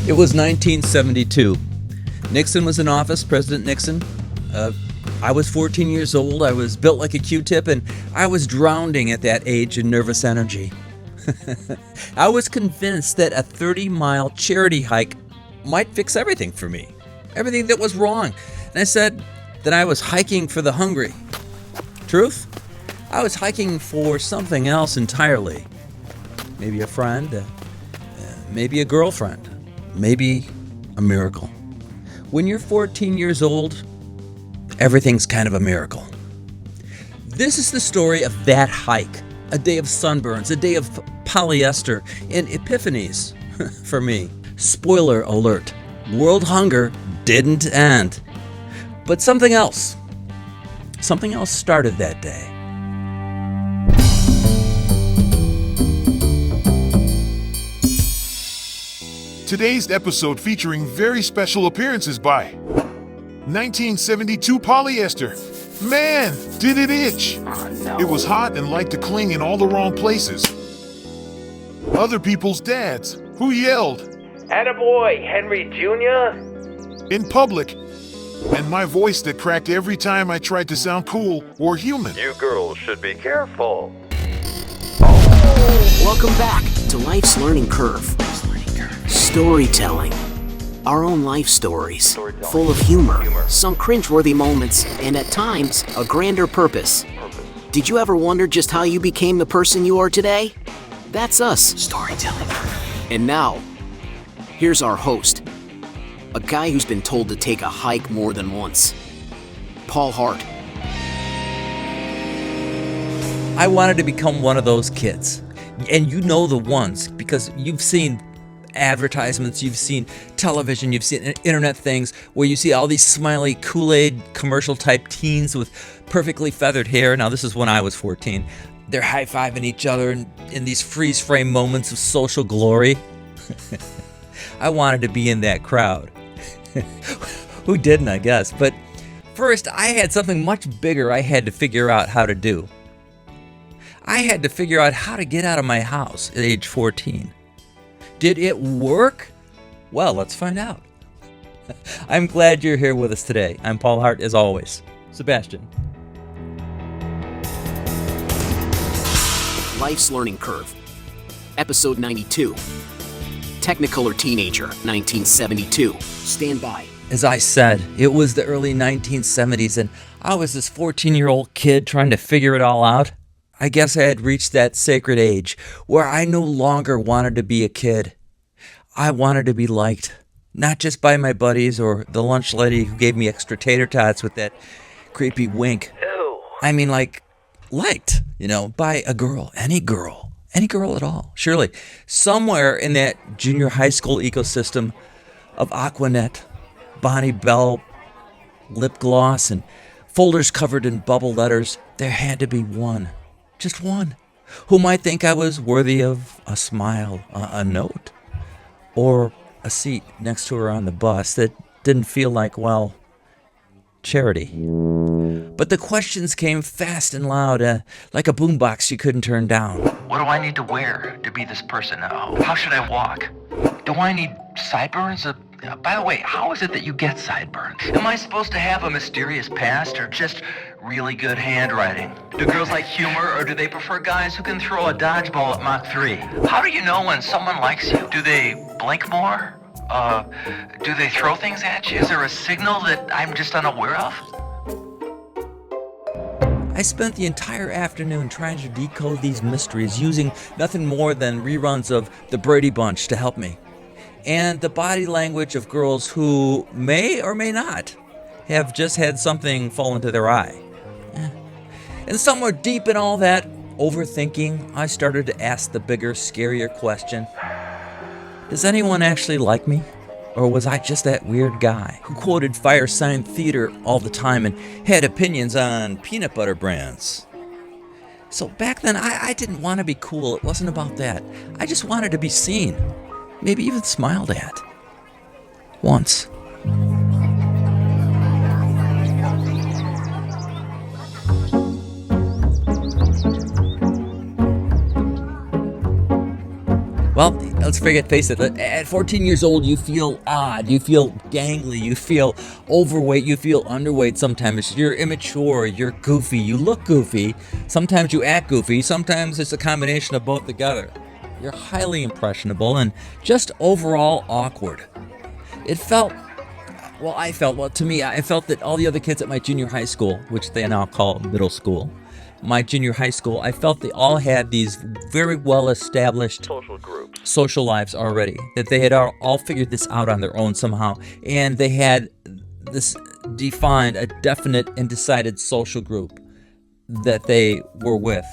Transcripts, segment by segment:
It was 1972. Nixon was in office, President Nixon. I was 14 years old. I was built like a Q-tip, and I was drowning at that age in nervous energy. I was convinced that a 30-mile charity hike might fix everything for me, everything that was wrong. And I said that I was hiking for the hungry. Truth? I was hiking for something else entirely. Maybe a friend, maybe a girlfriend, maybe a miracle. When you're 14 years old, everything's kind of a miracle. This is the story of that hike. A day of sunburns, a day of polyester, and epiphanies for me. Spoiler alert, world hunger didn't end. But something else started that day. Today's episode featuring very special appearances by 1972 Polyester. Man, did it itch! No. It was hot and liked to cling in all the wrong places. Other people's dads, who yelled, "Attaboy, Henry Jr.!" in public, and my voice that cracked every time I tried to sound cool or human. You girls should be careful. Welcome back to Life's Learning Curve. Storytelling. Our own life stories, full of humor, some cringeworthy moments, and at times, a grander purpose. Did you ever wonder just how you became the person you are today? That's us. Storytelling. And now, here's our host, a guy who's been told to take a hike more than once, Paul Hart. I wanted to become one of those kids. And you know the ones, because you've seen advertisements, you've seen television, you've seen internet things where you see all these smiley Kool-Aid commercial type teens with perfectly feathered hair. Now this is when I was 14. They're high-fiving each other in these freeze frame moments of social glory. I wanted to be in that crowd. Who didn't, I guess? But first, I had something much bigger I had to figure out how to do. I had to figure out how to get out of my house at age 14. Did it work? Well, let's find out. I'm glad you're here with us today. I'm Paul Hart, as always. Sebastian. Life's Learning Curve. Episode 92. Technicolor Teenager, 1972. Stand by. As I said, it was the early 1970s, and I was this 14-year-old kid trying to figure it all out. I guess I had reached that sacred age where I no longer wanted to be a kid. I wanted to be liked, not just by my buddies or the lunch lady who gave me extra tater tots with that creepy wink. Ew. I mean, liked, by a girl, any girl at all. Surely, somewhere in that junior high school ecosystem of Aquanet, Bonnie Bell, lip gloss, and folders covered in bubble letters, there had to be one. Just one, who might think I was worthy of a smile, a note, or a seat next to her on the bus that didn't feel like, charity. But the questions came fast and loud, like a boombox you couldn't turn down. What do I need to wear to be this person? How should I walk? Do I need sideburns? By the way, how is it that you get sideburns? Am I supposed to have a mysterious past or just really good handwriting? Do girls like humor or do they prefer guys who can throw a dodgeball at Mach 3? How do you know when someone likes you? Do they blink more? Do they throw things at you? Is there a signal that I'm just unaware of? I spent the entire afternoon trying to decode these mysteries using nothing more than reruns of The Brady Bunch to help me, and the body language of girls who may or may not have just had something fall into their eye. And somewhere deep in all that overthinking, I started to ask the bigger, scarier question: does anyone actually like me? Or was I just that weird guy who quoted Fire Sign Theater all the time and had opinions on peanut butter brands? So back then, I didn't want to be cool. It wasn't about that. I just wanted to be seen, maybe even smiled at. Once. Well, let's face it, at 14 years old, you feel odd, you feel gangly, you feel overweight, you feel underweight sometimes. You're immature, you're goofy, you look goofy, sometimes you act goofy, sometimes it's a combination of both together. You're highly impressionable and just overall awkward. I felt that all the other kids at my junior high school, which they now call middle school, my junior high school, I felt they all had these very well-established social lives already, that they had all figured this out on their own somehow, and they had this defined, a definite and decided social group that they were with.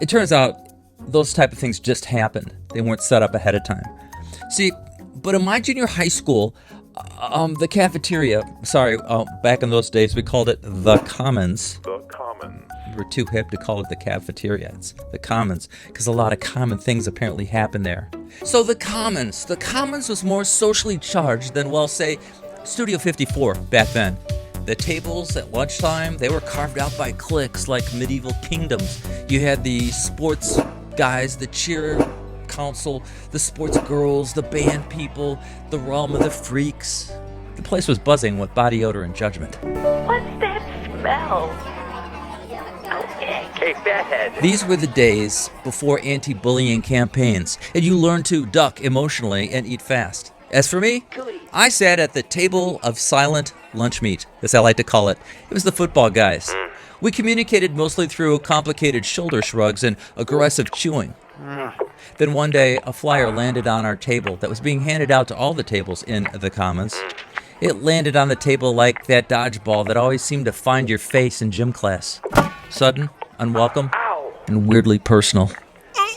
It turns out those type of things just happened. They weren't set up ahead of time. See, but in my junior high school, the cafeteria, back in those days we called it the Commons. We were too hip to call it the cafeteria. It's the Commons, because a lot of common things apparently happen there. So the Commons was more socially charged than, well, say, Studio 54 back then. The tables at lunchtime, they were carved out by cliques like medieval kingdoms. You had the sports guys, the cheer council, the sports girls, the band people, the realm of the freaks. The place was buzzing with body odor and judgment. What's that smell? Okay, fathead. These were the days before anti-bullying campaigns, and you learned to duck emotionally and eat fast. As for me, I sat at the table of silent lunch meat, as I like to call it. It was the football guys. We communicated mostly through complicated shoulder shrugs and aggressive chewing. Then one day, a flyer landed on our table that was being handed out to all the tables in the Commons. It landed on the table like that dodgeball that always seemed to find your face in gym class. Sudden, unwelcome, and weirdly personal.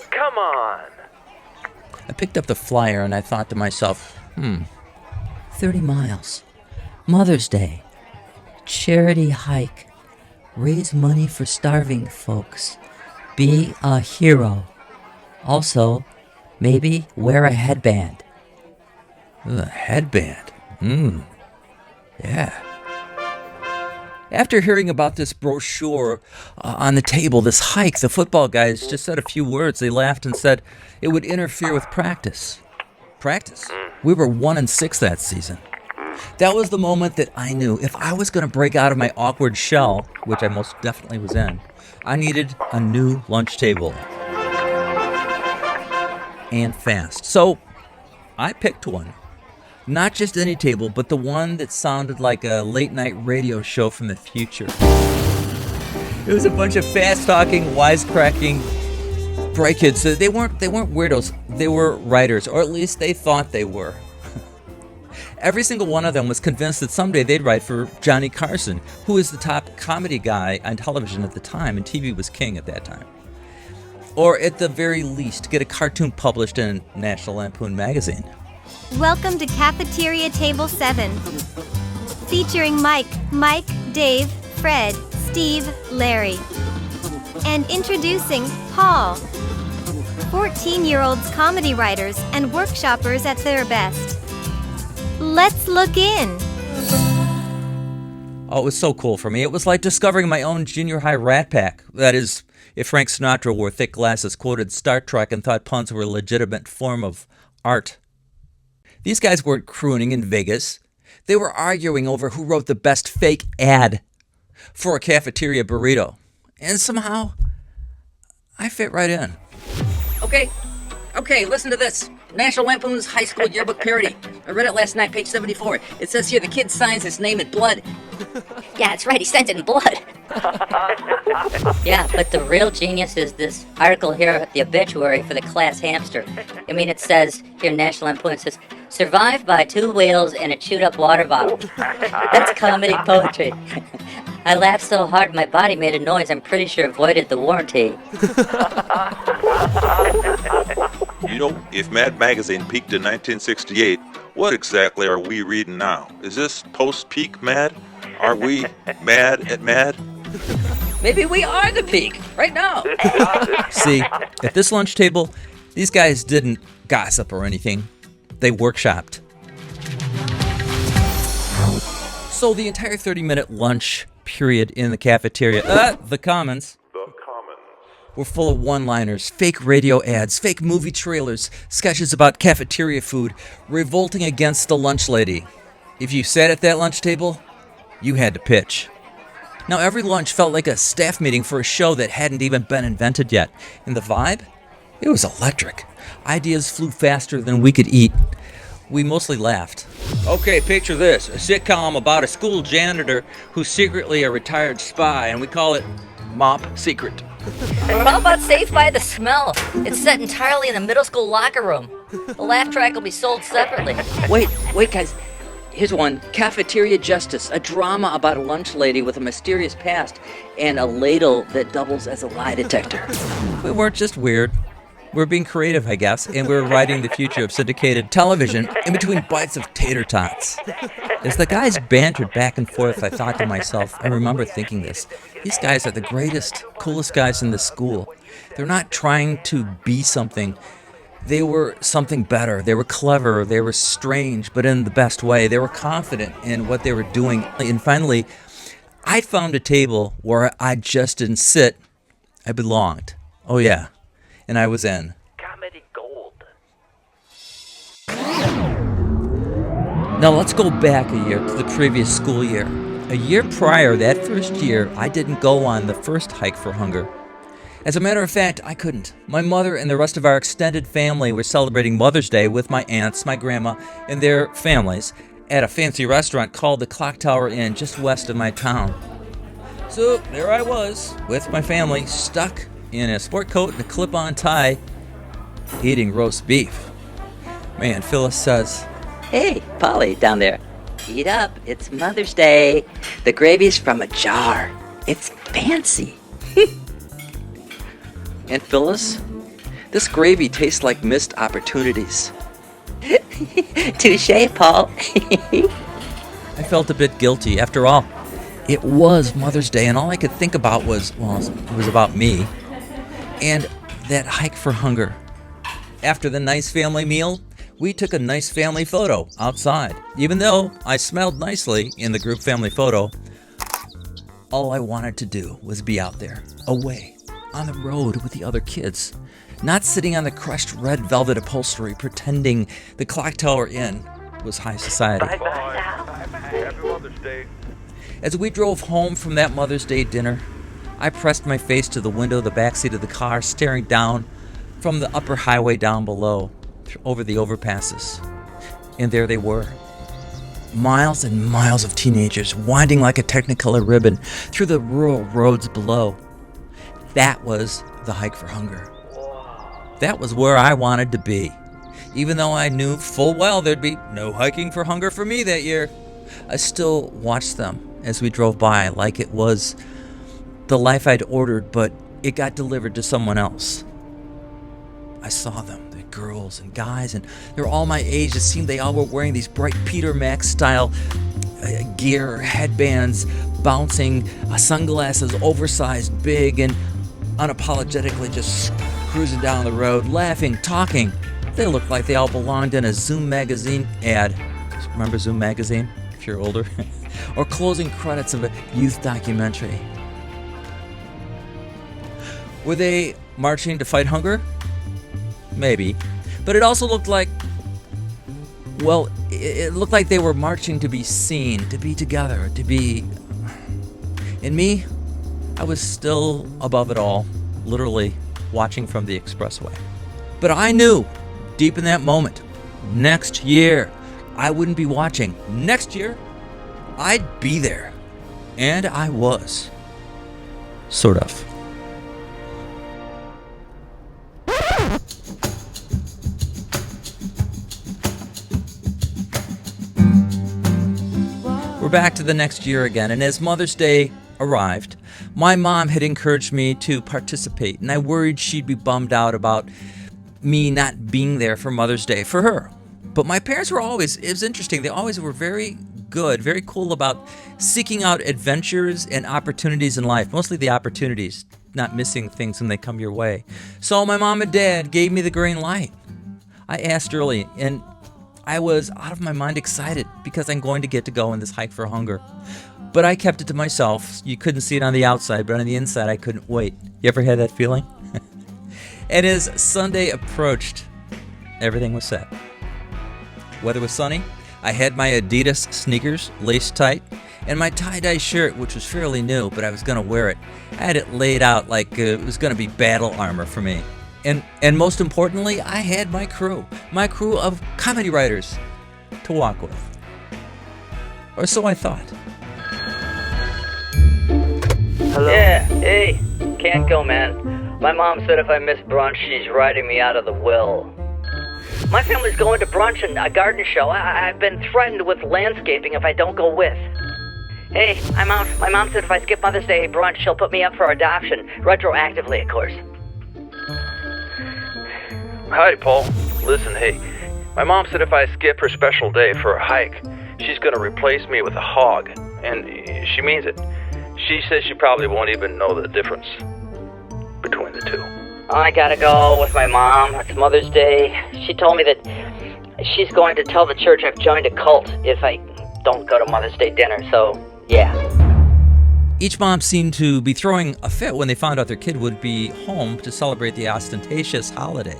Come on. I picked up the flyer and I thought to myself, 30 miles, Mother's Day, charity hike, raise money for starving folks, be a hero. Also, maybe wear a headband. A headband? Yeah. After hearing about this brochure on the table, this hike, the football guys just said a few words. They laughed and said it would interfere with practice. Practice? We were 1-6 that season. That was the moment that I knew if I was going to break out of my awkward shell, which I most definitely was in, I needed a new lunch table. And fast. So I picked one. Not just any table, but the one that sounded like a late-night radio show from the future. It was a bunch of fast-talking, wisecracking, bright kids. So they weren't weirdos. They were writers, or at least they thought they were. Every single one of them was convinced that someday they'd write for Johnny Carson, who was the top comedy guy on television at the time, and TV was king at that time. Or at the very least, get a cartoon published in National Lampoon magazine. Welcome to Cafeteria Table 7, featuring Mike, Dave, Fred, Steve, Larry. And introducing Paul. 14-year-olds comedy writers and workshoppers at their best. Let's look in. Oh, it was so cool for me. It was like discovering my own junior high Rat Pack. That is, if Frank Sinatra wore thick glasses, quoted Star Trek, and thought puns were a legitimate form of art. These guys weren't crooning in Vegas. They were arguing over who wrote the best fake ad for a cafeteria burrito. And somehow, I fit right in. Okay, listen to this. National Lampoon's High School Yearbook parody. I read it last night, page 74. It says here the kid signs his name in blood. Yeah, that's right, he sent it in blood. Yeah, but the real genius is this article here, the obituary for the class hamster. I mean, it says, here National Lampoon, it says, survived by 2 whales and a chewed-up water bottle. That's comedy poetry. I laughed so hard my body made a noise I'm pretty sure avoided the warranty. You know, if Mad Magazine peaked in 1968, what exactly are we reading now? Is this post-peak Mad? Are we mad at Mad? Maybe we are the peak, right now. See, at this lunch table, these guys didn't gossip or anything. They workshopped. So the entire 30-minute lunch period in the cafeteria, the Commons, were full of one-liners, fake radio ads, fake movie trailers, sketches about cafeteria food, revolting against the lunch lady. If you sat at that lunch table, you had to pitch. Now, every lunch felt like a staff meeting for a show that hadn't even been invented yet. And the vibe? It was electric. Ideas flew faster than we could eat. We mostly laughed. Okay, picture this. A sitcom about a school janitor who's secretly a retired spy, and we call it Mop Secret. Or how about Saved by the Smell? It's set entirely in the middle school locker room. The laugh track will be sold separately. Wait, guys. Here's one. Cafeteria Justice, a drama about a lunch lady with a mysterious past and a ladle that doubles as a lie detector. We weren't just weird. We were being creative, I guess, and we were writing the future of syndicated television in between bites of tater tots. As the guys bantered back and forth, I thought to myself, I remember thinking this, these guys are the greatest, coolest guys in the school. They're not trying to be something. They were something better. They were clever. They were strange, but in the best way. They were confident in what they were doing. And finally, I found a table where I just didn't sit. I belonged. Oh, yeah. And I was in. Comedy gold. Now let's go back a year to the previous school year. A year prior, that first year, I didn't go on the first hike for hunger. As a matter of fact, I couldn't. My mother and the rest of our extended family were celebrating Mother's Day with my aunts, my grandma, and their families at a fancy restaurant called the Clock Tower Inn just west of my town. So there I was, with my family, stuck in a sport coat and a clip-on tie, eating roast beef. Man, Phyllis says, Hey, Polly, down there. Eat up. It's Mother's Day. The gravy's from a jar. It's fancy. And Phyllis, this gravy tastes like missed opportunities. Touche, Paul. I felt a bit guilty. After all, it was Mother's Day, and all I could think about was, well, it was about me and that hike for hunger. After the nice family meal, we took a nice family photo outside. Even though I smelled nicely in the group family photo, all I wanted to do was be out there, away, on the road with the other kids, not sitting on the crushed red velvet upholstery pretending the Clock Tower Inn was high society. Happy Mother's Day. As we drove home from that Mother's Day dinner, I pressed my face to the window of the backseat of the car, staring down from the upper highway down below, over the overpasses. And there they were. Miles and miles of teenagers winding like a Technicolor ribbon through the rural roads below. That was the hike for hunger. That was where I wanted to be. Even though I knew full well there'd be no hiking for hunger for me that year, I still watched them as we drove by like it was the life I'd ordered, but it got delivered to someone else. I saw them, the girls and guys, and they're all my age. It seemed they all were wearing these bright Peter Max style gear, headbands, bouncing, sunglasses, oversized, big, and unapologetically just cruising down the road, laughing, talking. They looked like they all belonged in a Zoom magazine ad. Remember Zoom magazine, if you're older? Or closing credits of a youth documentary. Were they marching to fight hunger? Maybe. But it also looked like, well, it looked like they were marching to be seen, to be together, to be... And me, I was still above it all, literally watching from the expressway. But I knew, deep in that moment, next year, I wouldn't be watching. Next year, I'd be there. And I was. Sort of. We're back to the next year again, and as Mother's Day arrived, my mom had encouraged me to participate, and I worried she'd be bummed out about me not being there for Mother's Day for her. But my parents were always, it was interesting, they always were very good, very cool about seeking out adventures and opportunities in life, mostly the opportunities, not missing things when they come your way. So my mom and dad gave me the green light. I asked early, and I was out of my mind excited because I'm going to get to go on this hike for hunger. But I kept it to myself. You couldn't see it on the outside, but on the inside, I couldn't wait. You ever had that feeling? And as Sunday approached, everything was set. Weather was sunny. I had my Adidas sneakers laced tight, and my tie-dye shirt, which was fairly new, but I was going to wear it. I had it laid out like it was going to be battle armor for me. And most importantly, I had my crew of comedy writers to walk with. Or so I thought. Hello? Yeah, hey, can't go, man. My mom said if I miss brunch, she's writing me out of the will. My family's going to brunch and a garden show. I've been threatened with landscaping if I don't go with. Hey, I'm out. My mom said if I skip Mother's Day brunch, she'll put me up for adoption. Retroactively, of course. Hi, Paul. Listen, hey, my mom said if I skip her special day for a hike, she's gonna replace me with a hog. And she means it. She says she probably won't even know the difference between the two. I gotta go with my mom. It's Mother's Day. She told me that she's going to tell the church I've joined a cult if I don't go to Mother's Day dinner, so yeah. Each mom seemed to be throwing a fit when they found out their kid would be home to celebrate the ostentatious holiday.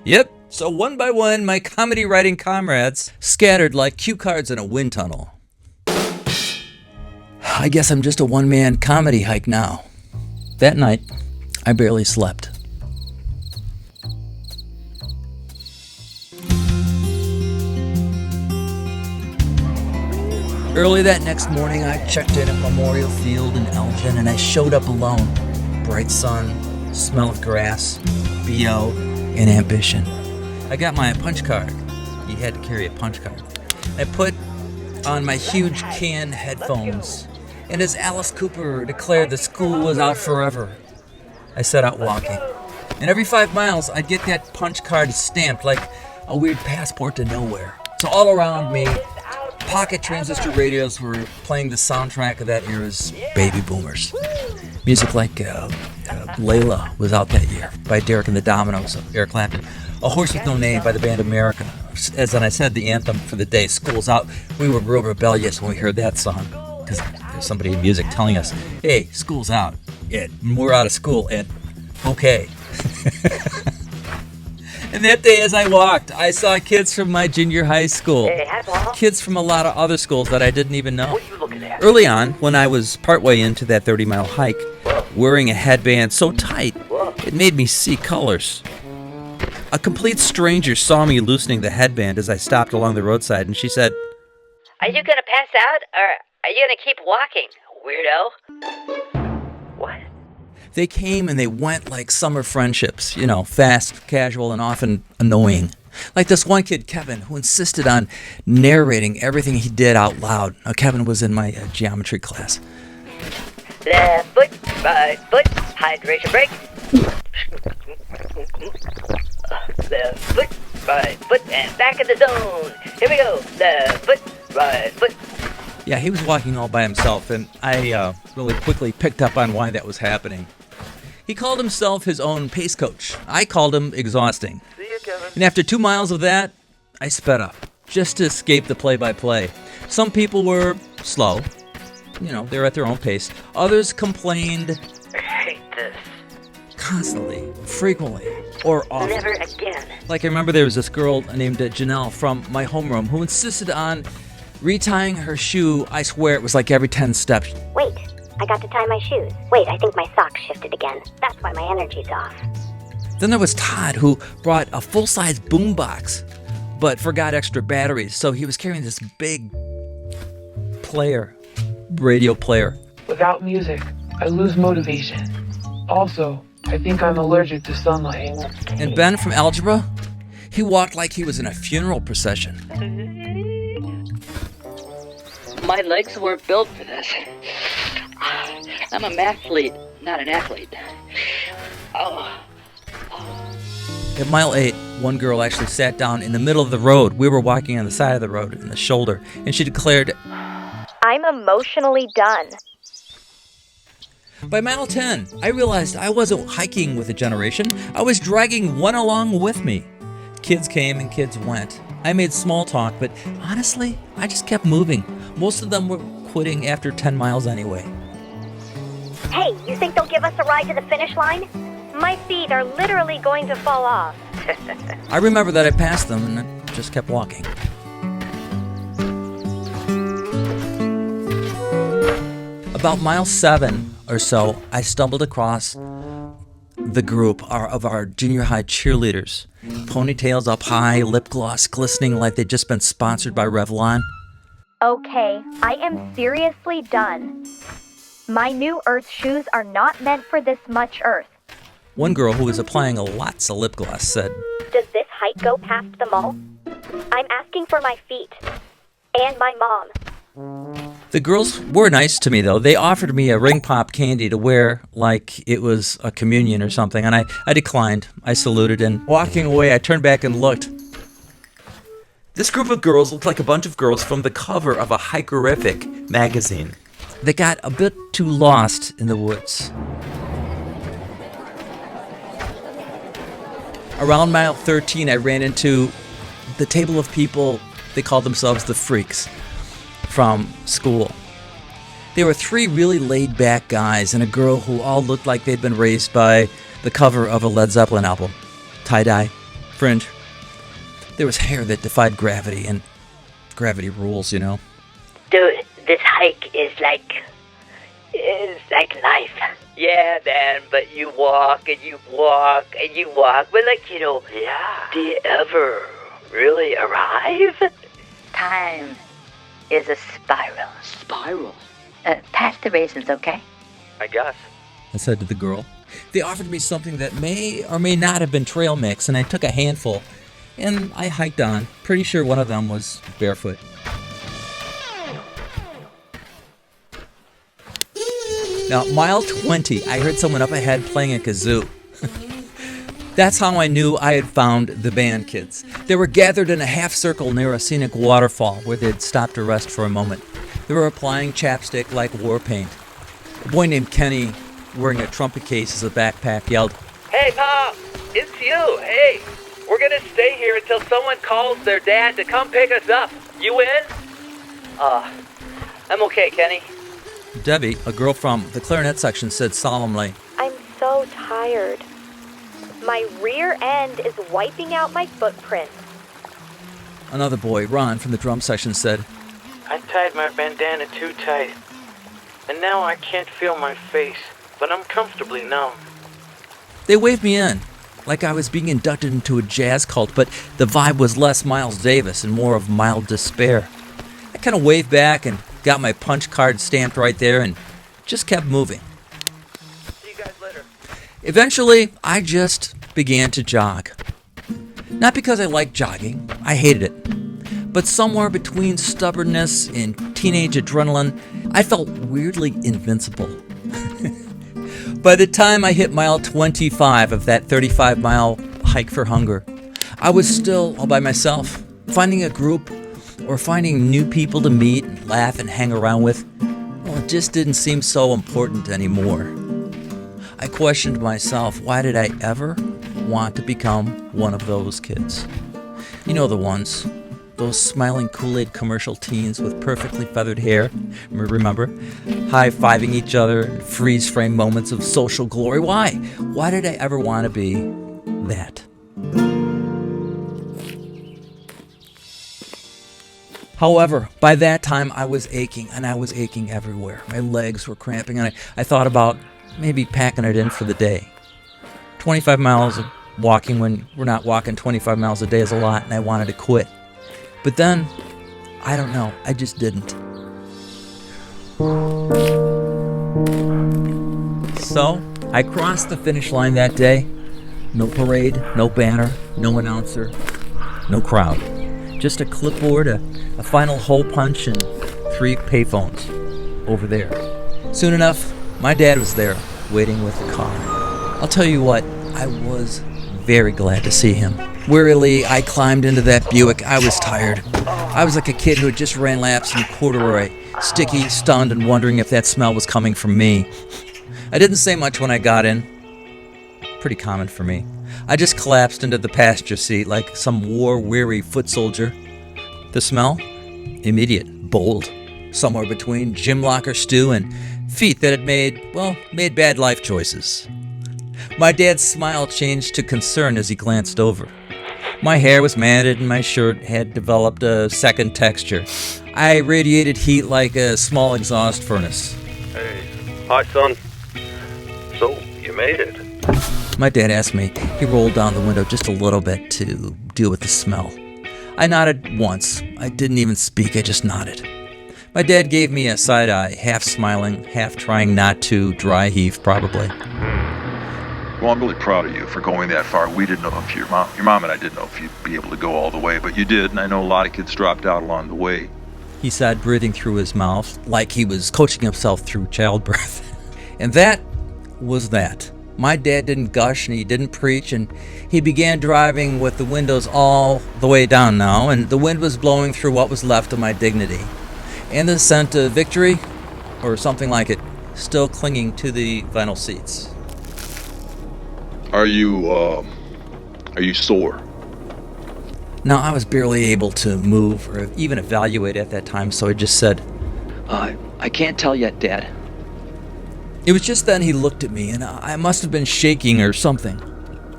Yep, so one by one, my comedy writing comrades scattered like cue cards in a wind tunnel. I guess I'm just a one-man comedy hike now. That night, I barely slept. Early that next morning, I checked in at Memorial Field in Elgin, and I showed up alone. Bright sun, smell of grass, BO, and ambition. I got my punch card. You had to carry a punch card. I put on my huge can headphones, and as Alice Cooper declared the school was out forever, I set out walking. And every 5 miles, I'd get that punch card stamped like a weird passport to nowhere. So all around me, pocket transistor radios were playing the soundtrack of that era's baby boomers. Music like Layla was out that year by Derek and the Dominoes of Eric Clapton. A Horse with No Name by the band America. As I said, the anthem for the day, School's Out. We were real rebellious when we heard that song because there's somebody in music telling us, hey, school's out. And we're out of school. And okay. And that day as I walked, I saw kids from my junior high school. Kids from a lot of other schools that I didn't even know. What are you looking at? Early on, when I was partway into that 30-mile hike, wearing a headband so tight, it made me see colors. A complete stranger saw me loosening the headband as I stopped along the roadside, and she said, Are you gonna pass out, or are you gonna keep walking, weirdo? What? They came and they went like summer friendships, you know, fast, casual, and often annoying. Like this one kid, Kevin, who insisted on narrating everything he did out loud. Now, Kevin was in my geometry class. Left foot, right foot, hydration break. Left foot, right foot, and back in the zone. Here we go. Left foot, right foot. Yeah, he was walking all by himself, and I really quickly picked up on why that was happening. He called himself his own pace coach. I called him exhausting. See you, Kevin. And after 2 miles of that, I sped up, just to escape the play-by-play. Some people were slow. You know, they were at their own pace. Others complained I hate this. constantly, frequently, or often. Never again. Like I remember there was this girl named Janelle from my homeroom who insisted on retying her shoe. I swear it was like every 10 steps. Wait, I got to tie my shoes. Wait, I think my socks shifted again. That's why my energy's off. Then there was Todd, who brought a full-size boombox, but forgot extra batteries, so he was carrying this big radio player. Without music, I lose motivation. Also, I think I'm allergic to sunlight. And Ben from algebra, he walked like he was in a funeral procession. My legs weren't built for this. I'm a mathlete, not an athlete. Oh. At mile 8, one girl actually sat down in the middle of the road. We were walking on the side of the road in the shoulder, and she declared, I'm emotionally done. By mile 10, I realized I wasn't hiking with a generation. I was dragging one along with me. Kids came and kids went. I made small talk, but honestly, I just kept moving. Most of them were quitting after 10 miles anyway. Hey, you think they'll give us a ride to the finish line? My feet are literally going to fall off. I remember that I passed them and I just kept walking. About mile 7 or so, I stumbled across the group of our junior high cheerleaders. Ponytails up high, lip gloss glistening like they'd just been sponsored by Revlon. Okay, I am seriously done. My new Earth shoes are not meant for this much Earth. One girl who was applying lots of lip gloss said, Does this hike go past the mall? I'm asking for my feet. And my mom. The girls were nice to me, though. They offered me a ring pop candy to wear like it was a communion or something, and I declined. I saluted, and walking away, I turned back and looked. This group of girls looked like a bunch of girls from the cover of a Hikerific magazine. They got a bit too lost in the woods. Around mile 13, I ran into the table of people, they called themselves the Freaks, from school. There were 3 really laid-back guys and a girl who all looked like they'd been raised by the cover of a Led Zeppelin album. Tie-dye, fringe. There was hair that defied gravity, and gravity rules, you know. Dude, this hike is like life. Yeah, man, but you walk and you walk and you walk. But do you ever really arrive? Time is a spiral. Spiral? Pass the raisins, okay? I guess. I said to the girl. They offered me something that may or may not have been trail mix, and I took a handful, and I hiked on. Pretty sure one of them was barefoot. Now, mile 20, I heard someone up ahead playing a kazoo. That's how I knew I had found the band kids. They were gathered in a half circle near a scenic waterfall where they'd stopped to rest for a moment. They were applying chapstick like war paint. A boy named Kenny, wearing a trumpet case as a backpack, yelled, Hey, Pop! It's you! Hey! We're gonna stay here until someone calls their dad to come pick us up. You in? I'm okay, Kenny. Debbie, a girl from the clarinet section, said solemnly, I'm so tired. My rear end is wiping out my footprints. Another boy, Ron, from the drum section, said, I tied my bandana too tight, and now I can't feel my face, but I'm comfortably numb. They waved me in, like I was being inducted into a jazz cult, but the vibe was less Miles Davis and more of mild despair. I kind of waved back and got my punch card stamped right there and just kept moving. See you guys later. Eventually, I just began to jog. Not because I liked jogging, I hated it. But somewhere between stubbornness and teenage adrenaline, I felt weirdly invincible. By the time I hit mile 25 of that 35-mile hike for hunger, I was still all by myself. Finding a group or finding new people to meet and laugh and hang around with, well, it just didn't seem so important anymore. I questioned myself, why did I ever want to become one of those kids? You know the ones. Those smiling Kool-Aid commercial teens with perfectly feathered hair, remember? High-fiving each other, freeze-frame moments of social glory. Why? Why did I ever want to be that? However, by that time I was aching, and I was aching everywhere. My legs were cramping, and I thought about maybe packing it in for the day. 25 miles of walking when we're not walking 25 miles a day is a lot, and I wanted to quit. But then, I don't know, I just didn't. So, I crossed the finish line that day. No parade, no banner, no announcer, no crowd. Just a clipboard, a final hole punch, and 3 payphones over there. Soon enough, my dad was there, waiting with the car. I'll tell you what, I was very glad to see him. Wearily, I climbed into that Buick. I was tired. I was like a kid who had just ran laps in corduroy, sticky, stunned, and wondering if that smell was coming from me. I didn't say much when I got in. Pretty common for me. I just collapsed into the passenger seat like some war-weary foot soldier. The smell? Immediate, bold, somewhere between gym locker stew and feet that had made bad life choices. My dad's smile changed to concern as he glanced over. My hair was matted and my shirt had developed a second texture. I radiated heat like a small exhaust furnace. Hey, hi, son. So, you made it. My dad asked me. He rolled down the window just a little bit to deal with the smell. I nodded once. I didn't even speak, I just nodded. My dad gave me a side eye, half smiling, half trying not to, dry heave probably. Well, I'm really proud of you for going that far. We didn't know if your mom and I didn't know if you'd be able to go all the way, but you did, and I know a lot of kids dropped out along the way. He said, breathing through his mouth like he was coaching himself through childbirth. And that was that. My dad didn't gush and he didn't preach, and he began driving with the windows all the way down now, and the wind was blowing through what was left of my dignity. And the scent of victory, or something like it, still clinging to the vinyl seats. Are you sore? Now, I was barely able to move or even evaluate at that time, so I just said, I can't tell yet, Dad. It was just then he looked at me, and I must have been shaking or something.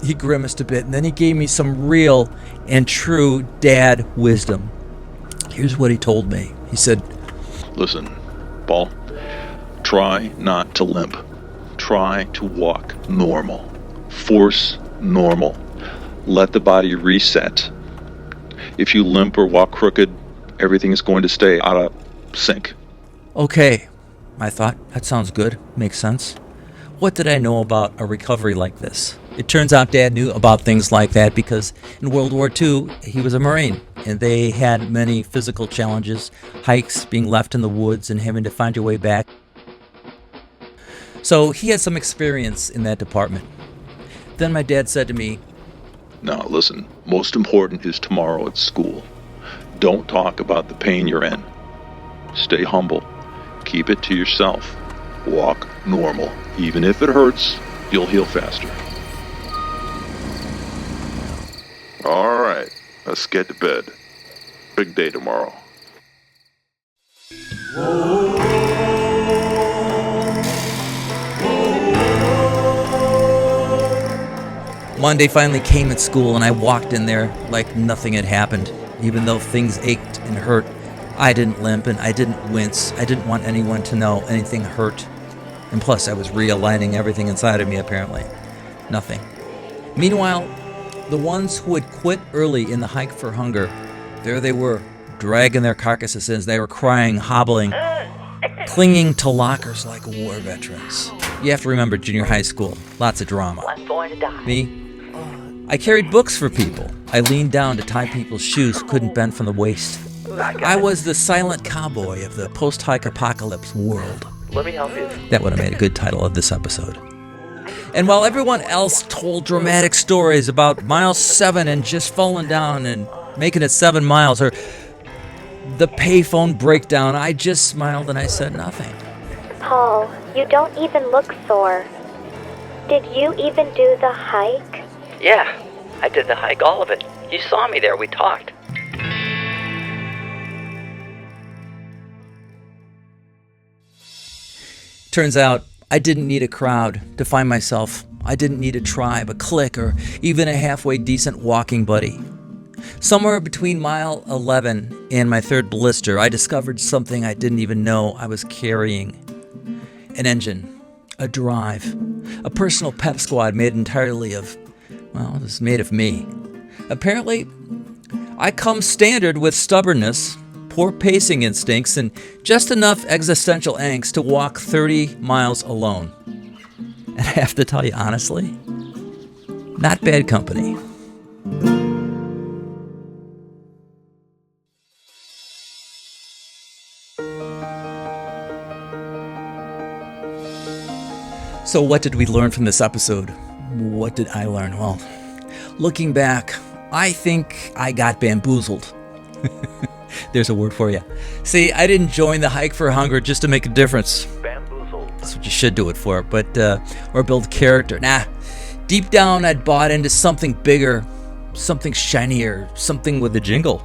He grimaced a bit, and then he gave me some real and true dad wisdom. Here's what he told me. He said, Listen, Paul, try not to limp. Try to walk normal. Force normal. Let the body reset. If you limp or walk crooked, everything is going to stay out of sync. Okay, I thought, that sounds good, makes sense. What did I know about a recovery like this? It turns out Dad knew about things like that because in World War II, he was a Marine, and they had many physical challenges, hikes, being left in the woods, and having to find your way back. So he had some experience in that department. Then my dad said to me, Now listen, most important is tomorrow at school. Don't talk about the pain you're in. Stay humble. Keep it to yourself. Walk normal. Even if it hurts, you'll heal faster. All right, let's get to bed. Big day tomorrow. Monday finally came at school, and I walked in there like nothing had happened. Even though things ached and hurt, I didn't limp and I didn't wince. I didn't want anyone to know anything hurt. And plus, I was realigning everything inside of me, apparently. Nothing. Meanwhile, the ones who had quit early in the hike for hunger, there they were, dragging their carcasses as they were crying, hobbling, clinging to lockers like war veterans. You have to remember junior high school. Lots of drama. I'm going to die. Me? I carried books for people. I leaned down to tie people's shoes who couldn't bend from the waist. I was the silent cowboy of the post-hike apocalypse world. Let me help you. That would have made a good title of this episode. And while everyone else told dramatic stories about mile 7 and just falling down and making it 7 miles, or the payphone breakdown, I just smiled and I said nothing. Paul, you don't even look sore. Did you even do the hike? Yeah, I did the hike, all of it. You saw me there, we talked. Turns out, I didn't need a crowd to find myself. I didn't need a tribe, a clique, or even a halfway decent walking buddy. Somewhere between mile 11 and my third blister, I discovered something I didn't even know I was carrying. An engine, a drive, a personal pep squad made entirely of, well, it was made of me. Apparently, I come standard with stubbornness, poor pacing instincts, and just enough existential angst to walk 30 miles alone. And I have to tell you honestly, not bad company. So what did we learn from this episode? What did I learn? Well, looking back, I think I got bamboozled. There's a word for you. See, I didn't join the hike for hunger just to make a difference. Bamboozled. That's what you should do it for, but or build character. Nah, deep down I'd bought into something bigger, something shinier, something with a jingle.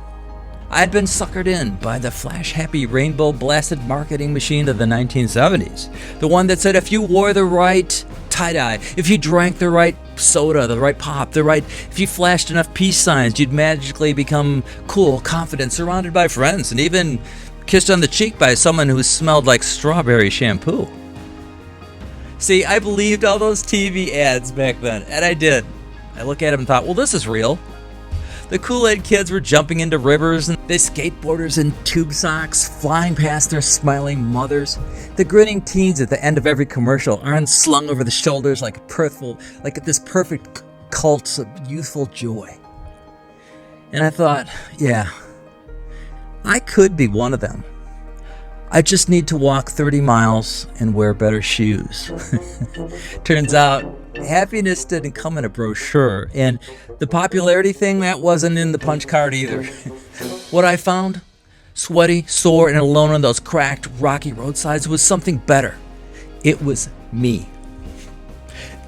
I'd been suckered in by the flash-happy, rainbow-blasted marketing machine of the 1970s. The one that said if you wore the right tie-dye, if you drank the right soda, the right pop, if you flashed enough peace signs, you'd magically become cool, confident, surrounded by friends, and even kissed on the cheek by someone who smelled like strawberry shampoo. See, I believed all those TV ads back then, and I did. I look at them and thought, well, this is real. The Kool-Aid kids were jumping into rivers, and the skateboarders in tube socks flying past their smiling mothers. The grinning teens at the end of every commercial, arms slung over the shoulders like this perfect cult of youthful joy. And I thought, yeah, I could be one of them. I just need to walk 30 miles and wear better shoes. Turns out, happiness didn't come in a brochure, and the popularity thing, that wasn't in the punch card either. What I found, sweaty, sore, and alone on those cracked, rocky roadsides, was something better. It was me.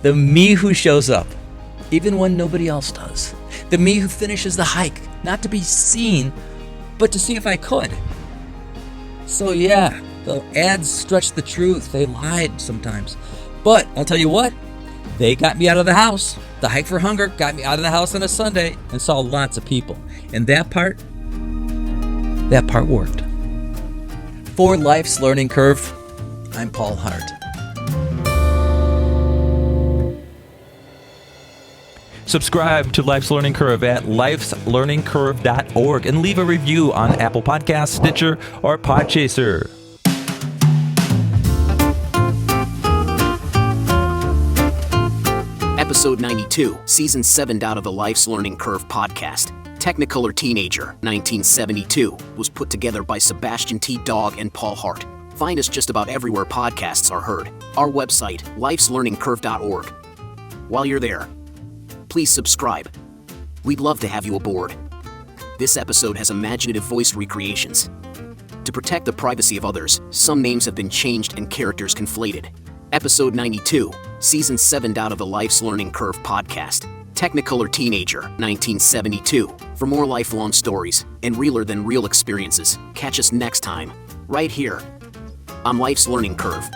The me who shows up, even when nobody else does. The me who finishes the hike, not to be seen, but to see if I could. So yeah, the ads stretched the truth. They lied sometimes. But I'll tell you what, they got me out of the house. The hike for hunger got me out of the house on a Sunday and saw lots of people. And that part worked. For Life's Learning Curve, I'm Paul Hart. Subscribe to Life's Learning Curve at lifeslearningcurve.org and leave a review on Apple Podcasts, Stitcher, or Podchaser. Episode 92, Season 7 out of the Life's Learning Curve podcast. Technicolor Teenager, 1972, was put together by Sebastian T. Dog and Paul Hart. Find us just about everywhere podcasts are heard. Our website, lifeslearningcurve.org. While you're there, please subscribe. We'd love to have you aboard. This episode has imaginative voice recreations. To protect the privacy of others, some names have been changed and characters conflated. Episode 92, Season 7 out of the Life's Learning Curve podcast. Technicolor Teenager, 1972. For more lifelong stories and realer than real experiences, catch us next time, right here on Life's Learning Curve.